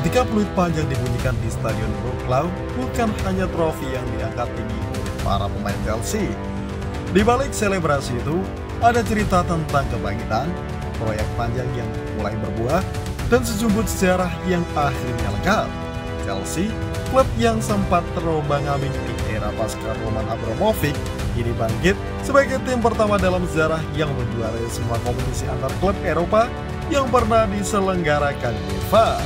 Ketika peluit panjang dibunyikan di Stadion Wrocław, bukan hanya trofi yang diangkat tinggi oleh para pemain Chelsea. Di balik selebrasi itu, ada cerita tentang kebangkitan, proyek panjang yang mulai berbuah, dan sejumput sejarah yang akhirnya lengkap. Chelsea, klub yang sempat terombang-ambing di era pasca Roman Abramovich, kini bangkit sebagai tim pertama dalam sejarah yang menjuarai semua kompetisi antar klub Eropa yang pernah diselenggarakan UEFA.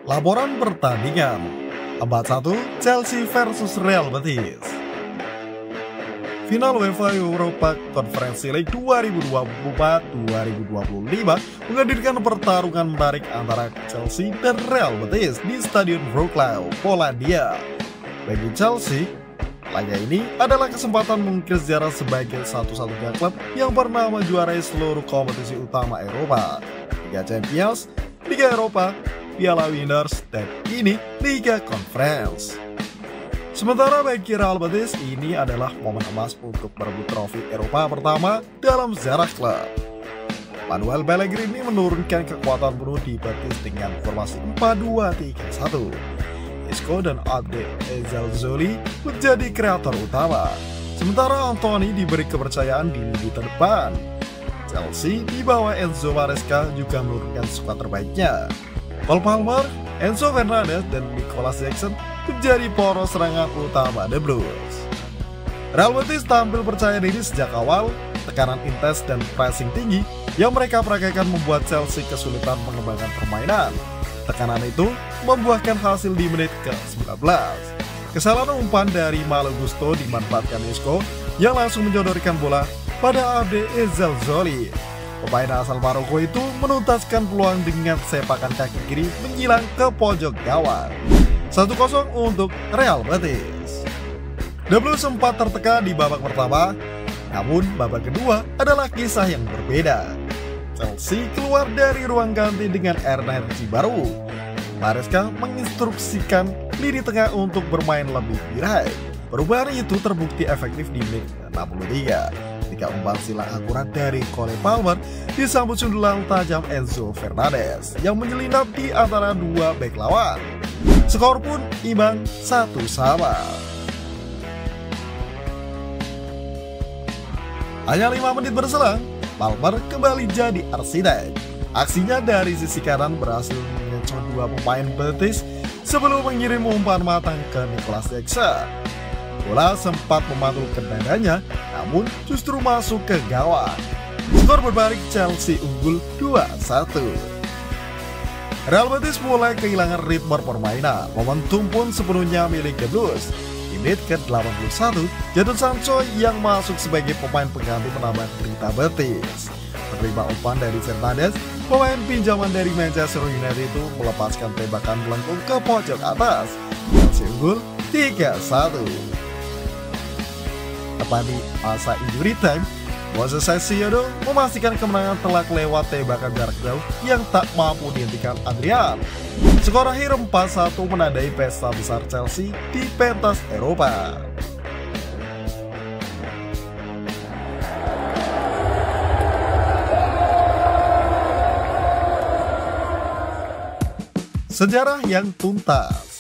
Laporan pertandingan Abad 1 Chelsea versus Real Betis. Final UEFA Europa Conference League 2024-2025 menghadirkan pertarungan menarik antara Chelsea dan Real Betis di Stadion Wrocław, Polandia. Bagi Chelsea, laga ini adalah kesempatan mengukir sejarah sebagai satu-satunya klub yang pernah menjuarai seluruh kompetisi utama Eropa, Liga Champions, Liga Eropa, Piala Winners, dan kini Liga Conference. Sementara bagi Real Betis, ini adalah momen emas untuk berebut trofi Eropa pertama dalam sejarah klub. Manuel Pellegrini menurunkan kekuatan penuh di Betis dengan formasi 4-2-3-1. Isco dan Abde Ezzalzouli menjadi kreator utama, sementara Anthony diberi kepercayaan di lini terdepan. Chelsea di bawah Enzo Maresca juga menurunkan skuad terbaiknya. Cole Palmer, Enzo Fernandez, dan Nicolas Jackson menjadi poros serangan utama The Blues. Real Betis tampil percaya diri sejak awal, tekanan intens dan pressing tinggi yang mereka praktekkan membuat Chelsea kesulitan mengembangkan permainan. Tekanan itu membuahkan hasil di menit ke-19. Kesalahan umpan dari Malo Gusto dimanfaatkan Isco yang langsung menjodorkan bola pada Abde Ezzalzouli. Pemain asal Maroko itu menuntaskan peluang dengan sepakan kaki kiri menyilang ke pojok gawang. 1-0 untuk Real Betis. The Blues sempat tertekan di babak pertama, namun babak kedua adalah kisah yang berbeda. Chelsea keluar dari ruang ganti dengan energi baru. Maresca menginstruksikan lini tengah untuk bermain lebih birai. Perubahan itu terbukti efektif di menit 63. Ketika umpan silang akurat dari Cole Palmer disambut sundulan tajam Enzo Fernandez yang menyelinap di antara dua bek lawan. Skor pun imbang 1-1. Hanya 5 menit berselang, Palmer kembali jadi arsitek. Aksinya dari sisi kanan berhasil mengecoh dua pemain Betis sebelum mengirim umpan matang ke Nicolas Jackson. Bola sempat memantul ke dadanya, namun justru masuk ke gawang. Skor berbalik, Chelsea unggul 2-1. Real Betis mulai kehilangan ritme permainan. Momentum pun sepenuhnya milik The Blues. Di menit ke-81, Jadon Sancho yang masuk sebagai pemain pengganti menambah derita Betis. Menerima umpan dari Fernandes, pemain pinjaman dari Manchester United itu melepaskan tembakan melengkung ke pojok atas. Chelsea unggul 3-1. Tepat di masa injury time, Moises Caicedo memastikan kemenangan telak lewat tembakan jarak jauh yang tak mampu dihentikan Adrian. Skor akhir 4-1 menandai pesta besar Chelsea di pentas Eropa. Sejarah yang tuntas.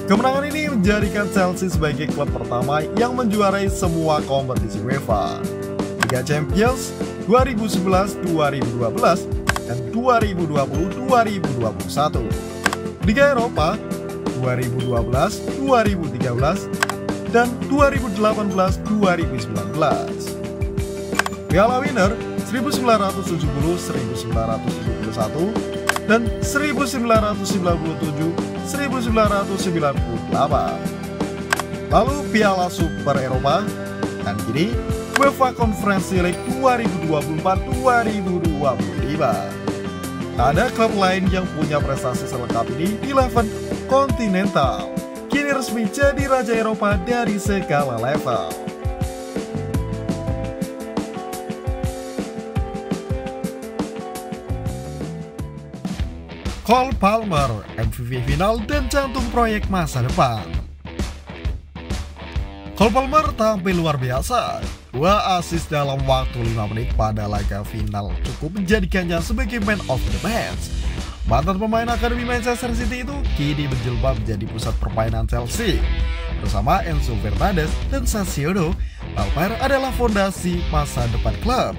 Kemenangan ini menjadikan Chelsea sebagai klub pertama yang menjuarai semua kompetisi UEFA. Liga Champions 2011-2012 dan 2020-2021. Liga Eropa 2012-2013 dan 2018-2019. Piala Winner 1970-1971 dan 1997-1998. Lalu Piala Super Eropa, dan kini UEFA Conference League 2024-2025. Tak ada klub lain yang punya prestasi selengkap ini di level kontinental. Kini resmi jadi raja Eropa dari segala level. Cole Palmer, MVP final dan jantung proyek masa depan. Cole Palmer tampil luar biasa. 2 assist dalam waktu 5 menit pada laga final cukup menjadikannya sebagai man of the match. Mantan pemain Akademi Manchester City itu kini menjelma menjadi pusat permainan Chelsea. Bersama Enzo Fernandez dan Sassuolo, Palmer adalah fondasi masa depan klub.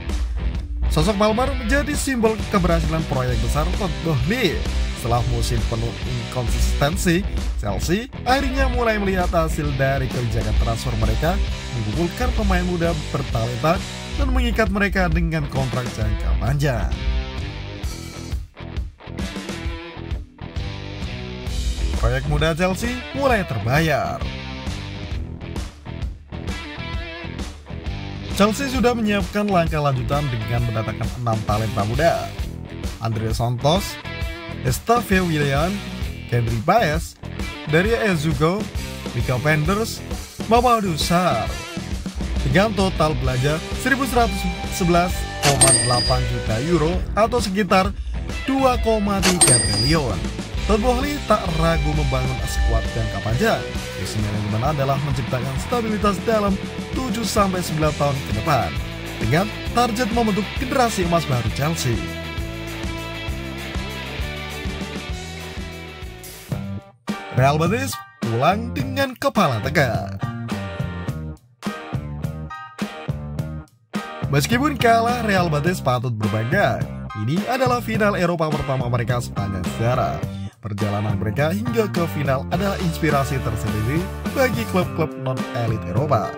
Sosok Palmer menjadi simbol keberhasilan proyek besar Todd Boehly. Setelah musim penuh inkonsistensi, Chelsea akhirnya mulai melihat hasil dari kebijakan transfer mereka, mengumpulkan pemain muda bertalenta dan mengikat mereka dengan kontrak jangka panjang. Proyek muda Chelsea mulai terbayar. Chelsea sudah menyiapkan langkah lanjutan dengan mendatangkan 6 talenta muda. Andre Santos, Eustavio Willian, Henry Baez, Dario Ezugo, Mika Penders, Mamadou Sarr. Dengan total belanja 1.111,8 juta euro atau sekitar 2,3 triliun. Todd Boehly tak ragu membangun skuad jangka panjang. Misi manajemen adalah menciptakan stabilitas dalam 7-9 tahun ke depan dengan target membentuk generasi emas baru Chelsea. Real Betis pulang dengan kepala tegak. Meskipun kalah, Real Betis patut berbangga. Ini adalah final Eropa pertama mereka sepanjang sejarah. Perjalanan mereka hingga ke final adalah inspirasi tersendiri bagi klub-klub non-elit Eropa.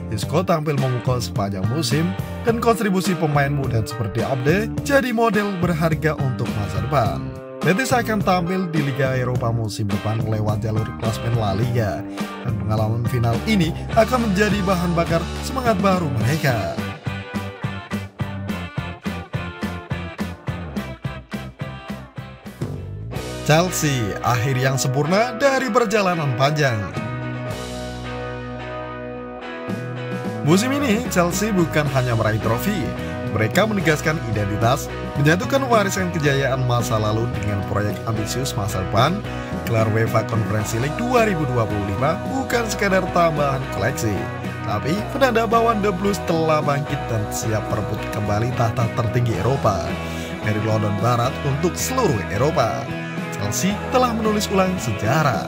Isco tampil memukul sepanjang musim dan kontribusi pemain muda seperti Abde jadi model berharga untuk masa depan. Betis akan tampil di Liga Eropa musim depan lewat jalur klasemen La Liga, dan pengalaman final ini akan menjadi bahan bakar semangat baru mereka. Chelsea, akhir yang sempurna dari perjalanan panjang. Musim ini, Chelsea bukan hanya meraih trofi. Mereka menegaskan identitas, menyatukan warisan kejayaan masa lalu dengan proyek ambisius masa depan. Gelar UEFA Conference League 2025 bukan sekadar tambahan koleksi, tapi penanda bahwa The Blues telah bangkit dan siap merebut kembali tahta tertinggi Eropa. Dari London Barat untuk seluruh Eropa, Chelsea telah menulis ulang sejarah.